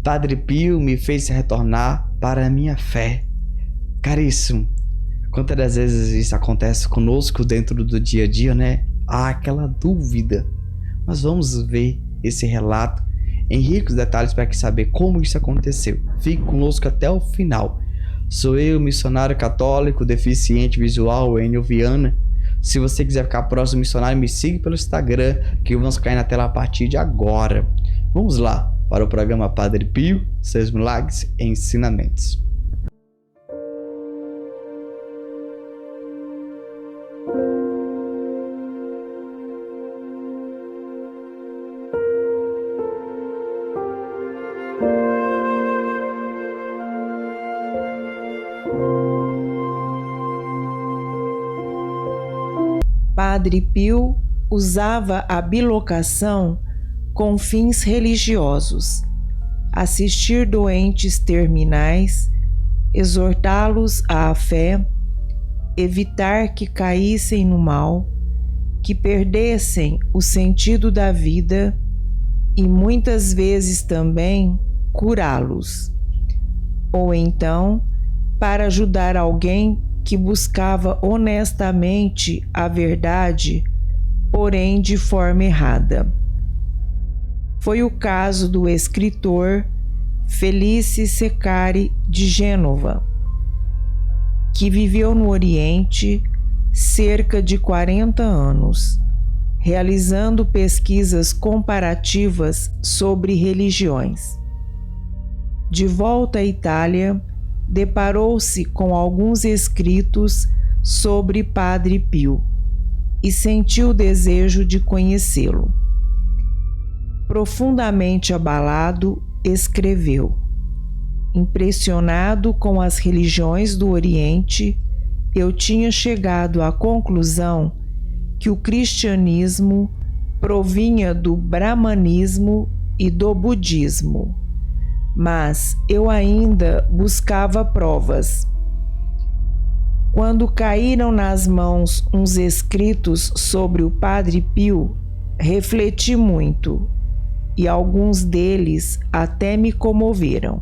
Padre Pio me fez retornar para a minha fé. Caríssimo, quantas das vezes isso acontece conosco dentro do dia a dia, né? Há aquela dúvida. Mas vamos ver esse relato em ricos detalhes para saber como isso aconteceu. Fique conosco até o final. Sou eu, missionário católico, deficiente visual, Enio Viana. Se você quiser ficar próximo do missionário, me siga pelo Instagram, que vamos cair na tela a partir de agora. Vamos lá para o programa Padre Pio, seus milagres e ensinamentos. Padre Pio usava a bilocação com fins religiosos, assistir doentes terminais, exortá-los à fé, evitar que caíssem no mal, que perdessem o sentido da vida e muitas vezes também curá-los. Ou então, para ajudar alguém que buscava honestamente a verdade, porém de forma errada. Foi o caso do escritor Felice Seccari de Gênova, que viveu no Oriente cerca de 40 anos, realizando pesquisas comparativas sobre religiões. De volta à Itália, deparou-se com alguns escritos sobre Padre Pio e sentiu o desejo de conhecê-lo. Profundamente abalado, escreveu: impressionado com as religiões do Oriente, eu tinha chegado à conclusão que o cristianismo provinha do brahmanismo e do budismo. Mas eu ainda buscava provas. Quando caíram nas mãos uns escritos sobre o Padre Pio, refleti muito, e alguns deles até me comoveram.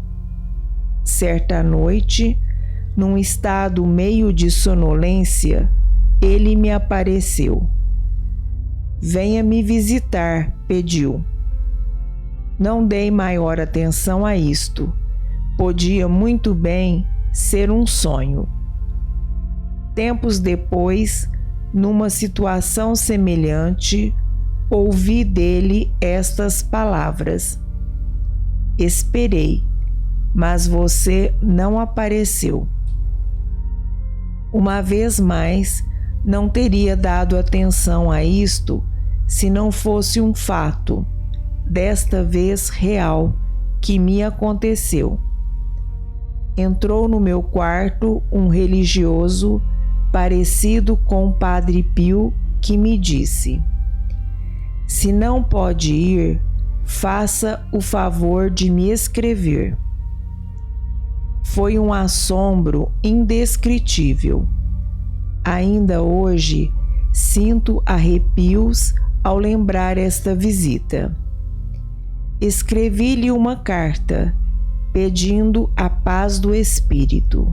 Certa noite, num estado meio de sonolência, ele me apareceu. Venha me visitar, pediu. Não dei maior atenção a isto. Podia muito bem ser um sonho. Tempos depois, numa situação semelhante, ouvi dele estas palavras: esperei, mas você não apareceu. Uma vez mais, não teria dado atenção a isto se não fosse um fato, desta vez real, que me aconteceu. Entrou no meu quarto um religioso parecido com o Padre Pio, que me disse: se não pode ir, faça o favor de me escrever. Foi um assombro indescritível. Ainda hoje sinto arrepios ao lembrar esta visita. Escrevi-lhe uma carta, pedindo a paz do espírito.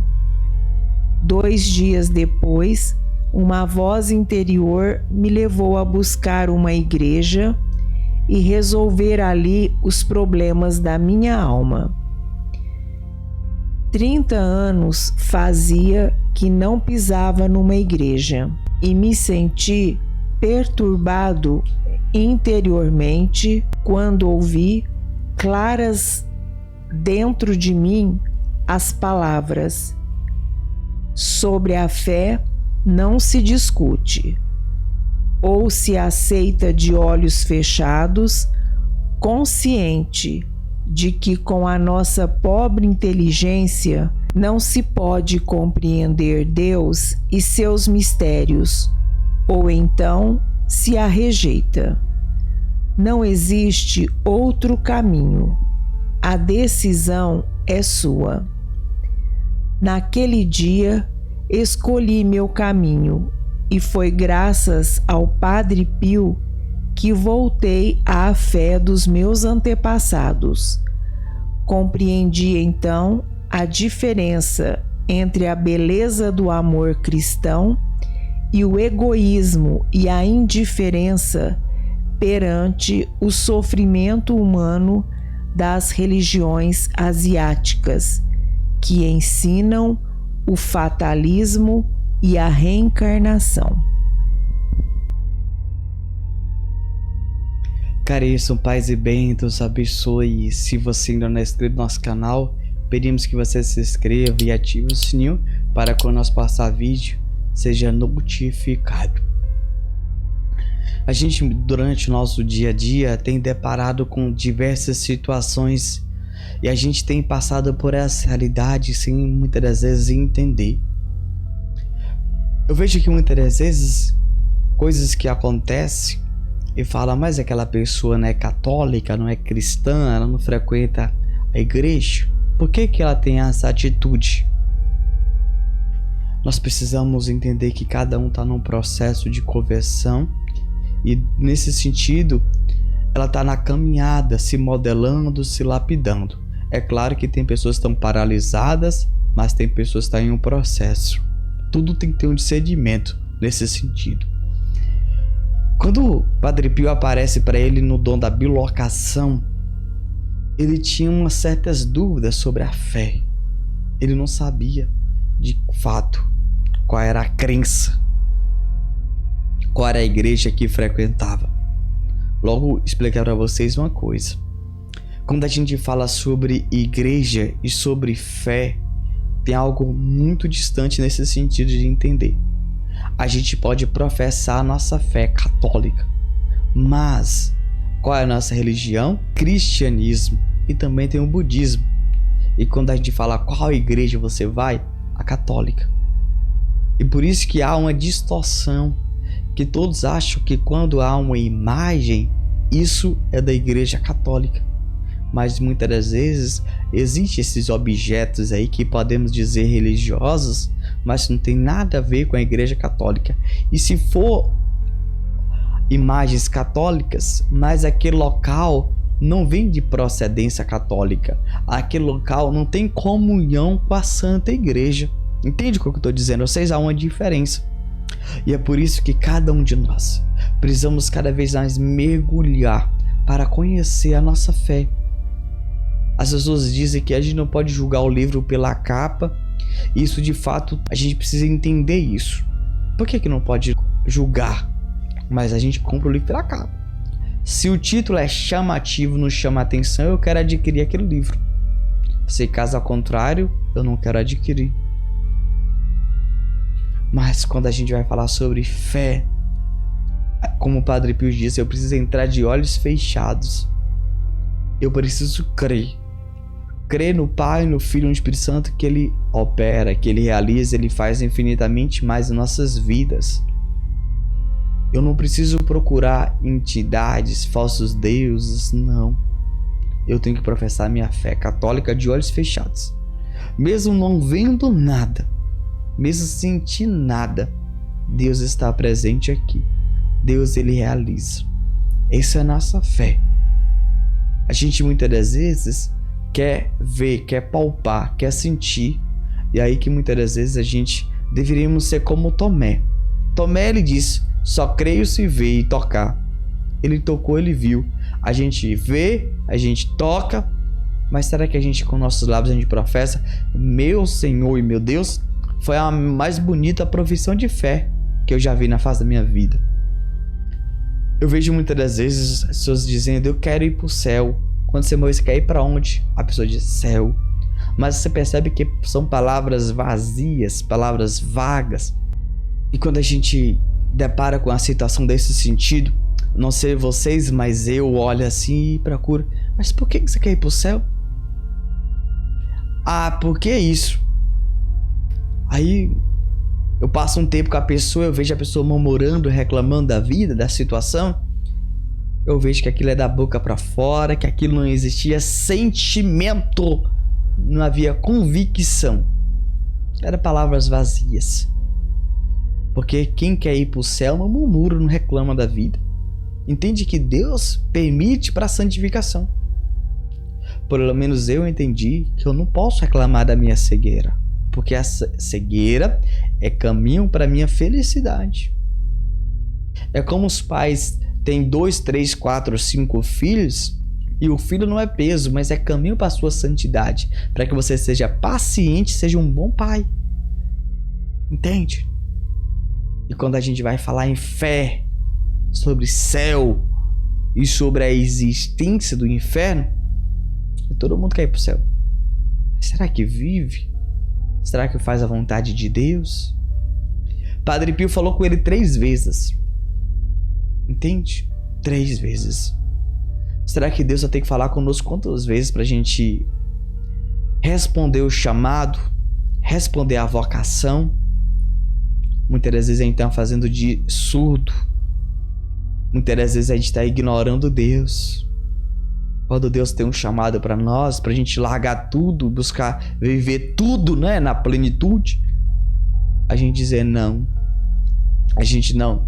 2 dias depois, uma voz interior me levou a buscar uma igreja e resolver ali os problemas da minha alma. 30 anos fazia que não pisava numa igreja e me senti perturbado interiormente quando ouvi claras dentro de mim as palavras: sobre a fé não se discute, ou se aceita de olhos fechados, consciente de que com a nossa pobre inteligência não se pode compreender Deus e seus mistérios, ou então se a rejeita. Não existe outro caminho. A decisão é sua. Naquele dia, escolhi meu caminho e foi graças ao Padre Pio que voltei à fé dos meus antepassados. Compreendi então a diferença entre a beleza do amor cristão e o egoísmo e a indiferença perante o sofrimento humano das religiões asiáticas, que ensinam o fatalismo e a reencarnação. Caríssimo, paz e bem, Deus abençoe. Se você ainda não é inscrito no nosso canal, pedimos que você se inscreva e ative o sininho para quando nós passar vídeo, seja notificado. A gente, durante o nosso dia a dia, tem deparado com diversas situações e a gente tem passado por essa realidade sem muitas das vezes entender. Eu vejo que muitas das vezes coisas que acontecem e fala, mas aquela pessoa não é católica, não é cristã, ela não frequenta a igreja. Por que ela tem essa atitude? Nós precisamos entender que cada um está num processo de conversão e nesse sentido ela está na caminhada, se modelando, se lapidando. É claro que tem pessoas que estão paralisadas, mas tem pessoas que estão em um processo. Tudo tem que ter um discernimento nesse sentido. Quando o Padre Pio aparece para ele no dom da bilocação, ele tinha umas certas dúvidas sobre a fé. Ele não sabia de fato qual era a crença, qual era a igreja que frequentava. Logo, explicar para vocês uma coisa. Quando a gente fala sobre igreja e sobre fé, tem algo muito distante nesse sentido de entender. A gente pode professar a nossa fé católica, mas qual é a nossa religião? Cristianismo. E também tem o budismo. E quando a gente fala qual igreja você vai, a católica. E por isso que há uma distorção, que todos acham que quando há uma imagem, isso é da igreja católica. Mas muitas das vezes existem esses objetos aí que podemos dizer religiosos, mas não tem nada a ver com a igreja católica. E se for imagens católicas, mas aquele local não vem de procedência católica, aquele local não tem comunhão com a Santa Igreja. Entende o que eu estou dizendo? Vocês, há uma diferença. E é por isso que cada um de nós precisamos cada vez mais mergulhar para conhecer a nossa fé. As pessoas dizem que a gente não pode julgar o livro pela capa. Isso, de fato, a gente precisa entender isso. Por que não pode julgar? Mas a gente compra o livro pela capa. Se o título é chamativo, não chama atenção, eu quero adquirir aquele livro. Se caso ao contrário, eu não quero adquirir. Mas quando a gente vai falar sobre fé, como o Padre Pio disse, eu preciso entrar de olhos fechados. Eu preciso crer. Crer no Pai, no Filho e no Espírito Santo, que Ele opera, que Ele realiza, Ele faz infinitamente mais em nossas vidas. Eu não preciso procurar entidades, falsos deuses, não. Eu tenho que professar minha fé católica de olhos fechados. Mesmo não vendo nada, mesmo sem sentir nada, Deus está presente aqui. Deus, Ele realiza. Essa é a nossa fé. A gente muitas das vezes quer ver, quer palpar, quer sentir. E aí que muitas das vezes a gente deveríamos ser como Tomé. Tomé, ele disse, só creio se ver e tocar. Ele tocou, ele viu. A gente vê, a gente toca, mas será que a gente com nossos lábios a gente professa, meu Senhor e meu Deus? Foi a mais bonita profissão de fé que eu já vi na face da minha vida. Eu vejo muitas das vezes as pessoas dizendo, eu quero ir para o céu. Quando você morrer, você quer ir para onde? A pessoa diz céu. Mas você percebe que são palavras vazias, palavras vagas. E quando a gente depara com a situação desse sentido, não sei vocês, mas eu olho assim e procuro. Mas por que você quer ir para o céu? Ah, por que isso? Aí eu passo um tempo com a pessoa, eu vejo a pessoa murmurando, reclamando da vida, da situação. Eu vejo que aquilo é da boca para fora, que aquilo não existia sentimento, não havia convicção. Eram palavras vazias. Porque quem quer ir para o céu não murmura, não reclama da vida. Entende que Deus permite para a santificação. pelo menos eu entendi que eu não posso reclamar da minha cegueira, porque essa cegueira é caminho para minha felicidade. É como os pais têm 2, 3, 4, 5 filhos e o filho não é peso, mas é caminho para a sua santidade, para que você seja paciente, seja um bom pai. Entende? E quando a gente vai falar em fé, sobre céu e sobre a existência do inferno, todo mundo quer ir para o céu. Mas será que vive? Será que faz a vontade de Deus? Padre Pio falou com ele 3 vezes. Entende? 3 vezes. Será que Deus vai ter que falar conosco quantas vezes para a gente responder o chamado, responder a vocação? Muitas das vezes a gente está fazendo de surdo. Muitas das vezes a gente está ignorando Deus. Quando Deus tem um chamado para nós, para a gente largar tudo, buscar viver tudo, né, na plenitude, a gente dizer não. A gente não.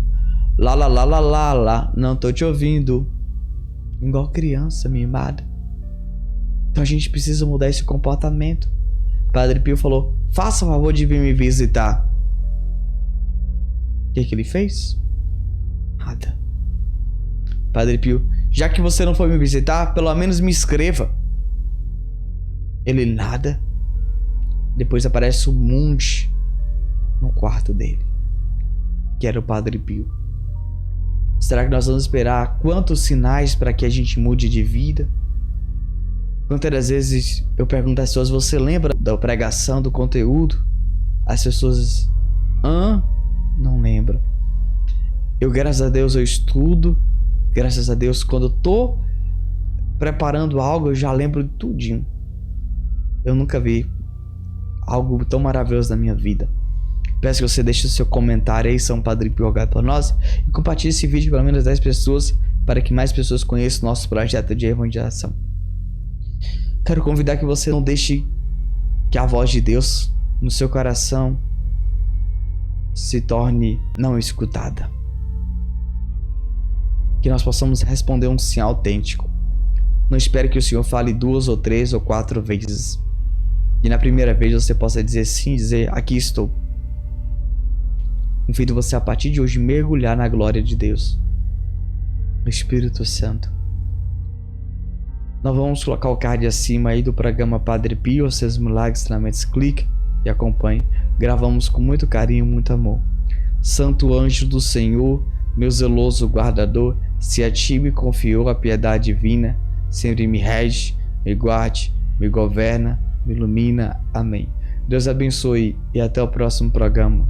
Lá, não tô te ouvindo. Igual criança mimada. Então a gente precisa mudar esse comportamento. Padre Pio falou: faça o favor de vir me visitar. O que ele fez? Nada. Padre Pio: já que você não foi me visitar, pelo menos me escreva. Ele: nada. Depois aparece um monge no quarto dele, que era o Padre Pio. Será que nós vamos esperar quantos sinais para que a gente mude de vida? Quantas das vezes eu pergunto às pessoas: você lembra da pregação, do conteúdo? As pessoas: não lembro. Eu, graças a Deus, eu estudo. Graças a Deus, quando eu tô preparando algo, eu já lembro de tudinho. Eu nunca vi algo tão maravilhoso na minha vida. Peço que você deixe o seu comentário aí, São Padre Pio Rogai por nós, e compartilhe esse vídeo para pelo menos 10 pessoas, para que mais pessoas conheçam o nosso projeto de evangelização. Quero convidar que você não deixe que a voz de Deus no seu coração se torne não escutada. Que nós possamos responder um sim autêntico. Não espere que o Senhor fale 2 ou 3 ou 4 vezes. E na primeira vez você possa dizer sim, dizer: aqui estou. Convido você a partir de hoje mergulhar na glória de Deus, no Espírito Santo. Nós vamos colocar o card acima aí do programa Padre Pio, seus milagres, treinamentos, clique e acompanhe. Gravamos com muito carinho, muito amor. Santo anjo do Senhor, meu zeloso guardador, se a ti me confiou a piedade divina, sempre me rege, me guarde, me governa, me ilumina. Amém. Deus abençoe e até o próximo programa.